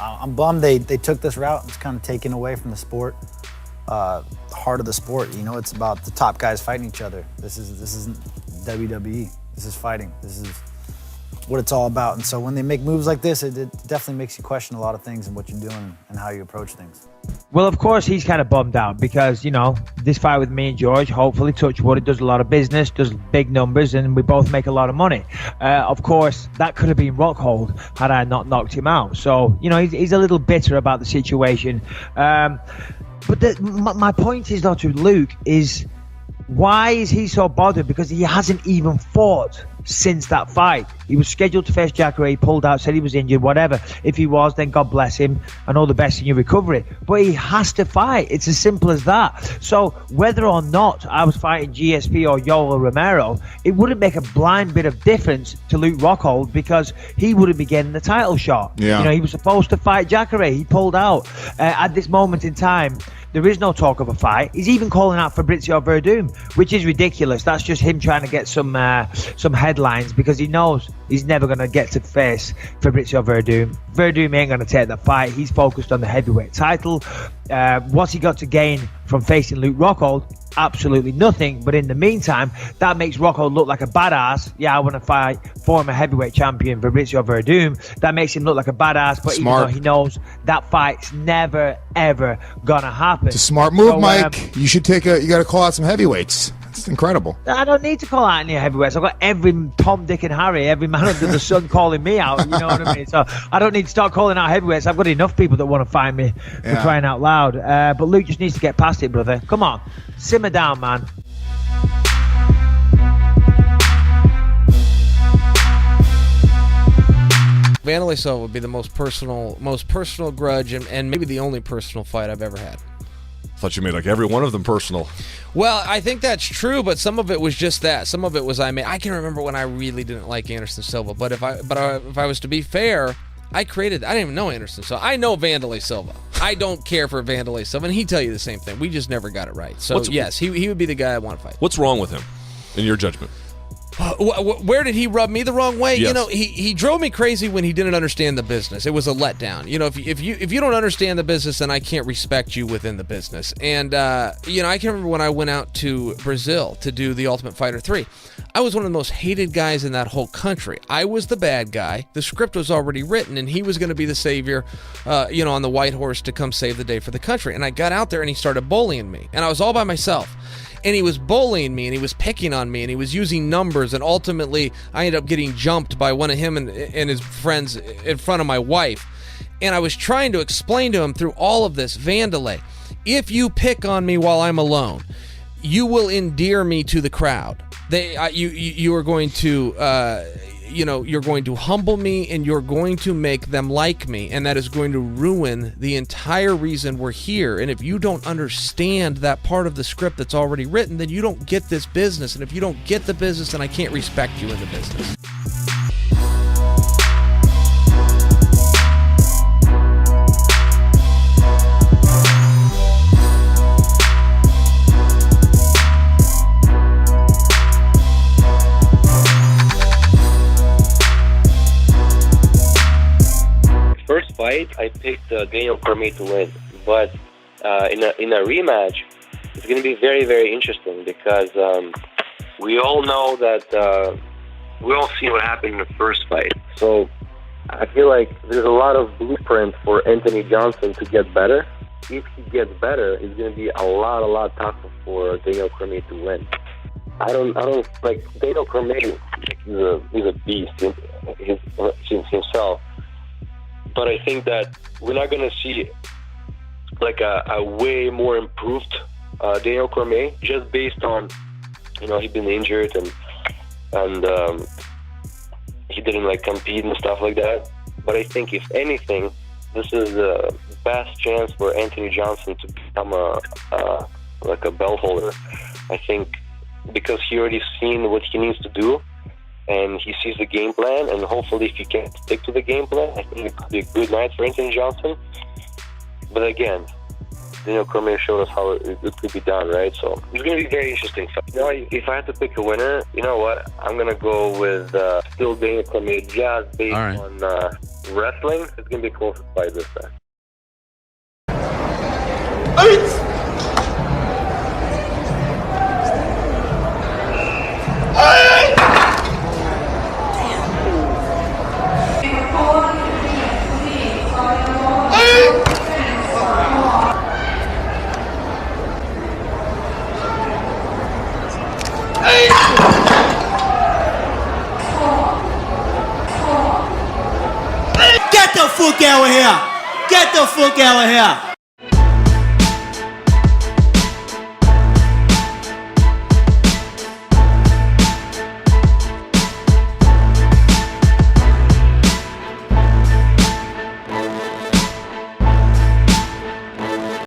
I'm bummed they took this route. It's kind of taken away from the sport, the heart of the sport. You know, it's about the top guys fighting each other. This isn't WWE. This is fighting. This is what it's all about. And so when they make moves like this, it definitely makes you question a lot of things and what you're doing and how you approach things. Well, of course, he's kind of bummed out because, you know, this fight with me and George, hopefully, touch wood, it does a lot of business, does big numbers, and we both make a lot of money. Of course, that could have been Rockhold had I not knocked him out. So, you know, he's a little bitter about the situation. But my point is, though, to Luke, is why is he so bothered? Because he hasn't even fought since that fight. He was scheduled to face Jacare, he pulled out, said he was injured, whatever. If he was, then God bless him and all the best in your recovery. But he has to fight. It's as simple as that. So whether or not I was fighting GSP or Yoel Romero, it wouldn't make a blind bit of difference to Luke Rockhold because he wouldn't be getting the title shot. Yeah. You know, he was supposed to fight Jacare. He pulled out. At this moment in time, there is no talk of a fight. He's even calling out Fabrizio Werdum, which is ridiculous. That's just him trying to get some headlines because he knows he's never going to get to face Fabrizio Werdum. Werdum ain't going to take the fight. He's focused on the heavyweight title. What's he got to gain from facing Luke Rockhold? Absolutely nothing. But in the meantime, that makes Rockhold look like a badass. Yeah, I want to fight former heavyweight champion Fabrizio Werdum. That makes him look like a badass. But Smart. even though he knows that fight's never, ever going to happen. It's a smart move, So, Mike. You got to call out some heavyweights. It's incredible. I don't need to call out any heavyweights. I've got every Tom, Dick, and Harry, every man under the sun calling me out. You know what I mean? So I don't need to start calling out heavyweights. I've got enough people that want to fight me for crying out loud. But Luke just needs to get past it, brother. Come on. Simmer down, man. Vanderlei Silva would be the most personal grudge and maybe the only personal fight I've ever had. Thought you made like every one of them personal. Well, I think that's true, but some of it was just that. Some of it was I can remember when I really didn't like Anderson Silva, but if I was to be fair, I didn't even know Anderson Silva. I know Vanderlei Silva. I don't care for Vanderlei Silva, and he'd tell you the same thing. We just never got it right. So yes, he would be the guy I want to fight. What's wrong with him, in your judgment? Where did he rub me the wrong way? Yes. You know, he drove me crazy when he didn't understand the business. It was a letdown. You know, if you don't understand the business, then I can't respect you within the business. And you know, I can remember when I went out to Brazil to do the Ultimate Fighter 3. I was one of the most hated guys in that whole country. I was the bad guy. The script was already written, and he was going to be the savior, you know, on the white horse to come save the day for the country. And I got out there, and he started bullying me, and I was all by myself. And he was bullying me, and he was picking on me, and he was using numbers, and ultimately I ended up getting jumped by one of him and his friends in front of my wife. And I was trying to explain to him through all of this, Vanderlei, if you pick on me while I'm alone, you will endear me to the crowd. You are going to you know, you're going to humble me and you're going to make them like me, and that is going to ruin the entire reason we're here. And if you don't understand that part of the script that's already written, then you don't get this business. And if you don't get the business, then I can't respect you in the business. First fight, I picked Daniel Cormier to win, but in a rematch, it's going to be very, very interesting because we all know that we all see what happened in the first fight. So I feel like there's a lot of blueprint for Anthony Johnson to get better. If he gets better, it's going to be a lot tougher for Daniel Cormier to win. I don't like Daniel Cormier. He's a beast himself. But I think that we're not going to see like a way more improved Daniel Cormier just based on, you know, he'd been injured and he didn't like compete and stuff like that. But I think if anything, this is the best chance for Anthony Johnson to become like a belt holder. I think because he already seen what he needs to do. And he sees the game plan, and hopefully if he can stick to the game plan, I think it could be a good night for Anthony Johnson. But again, Daniel Cormier showed us how it could be done, right? So it's going to be very interesting. You know, if I had to pick a winner, you know what? I'm going to go with still Daniel Cormier, just based on wrestling. It's going to be a close fight this time. Get the fuck out of here! Get the fuck out of here!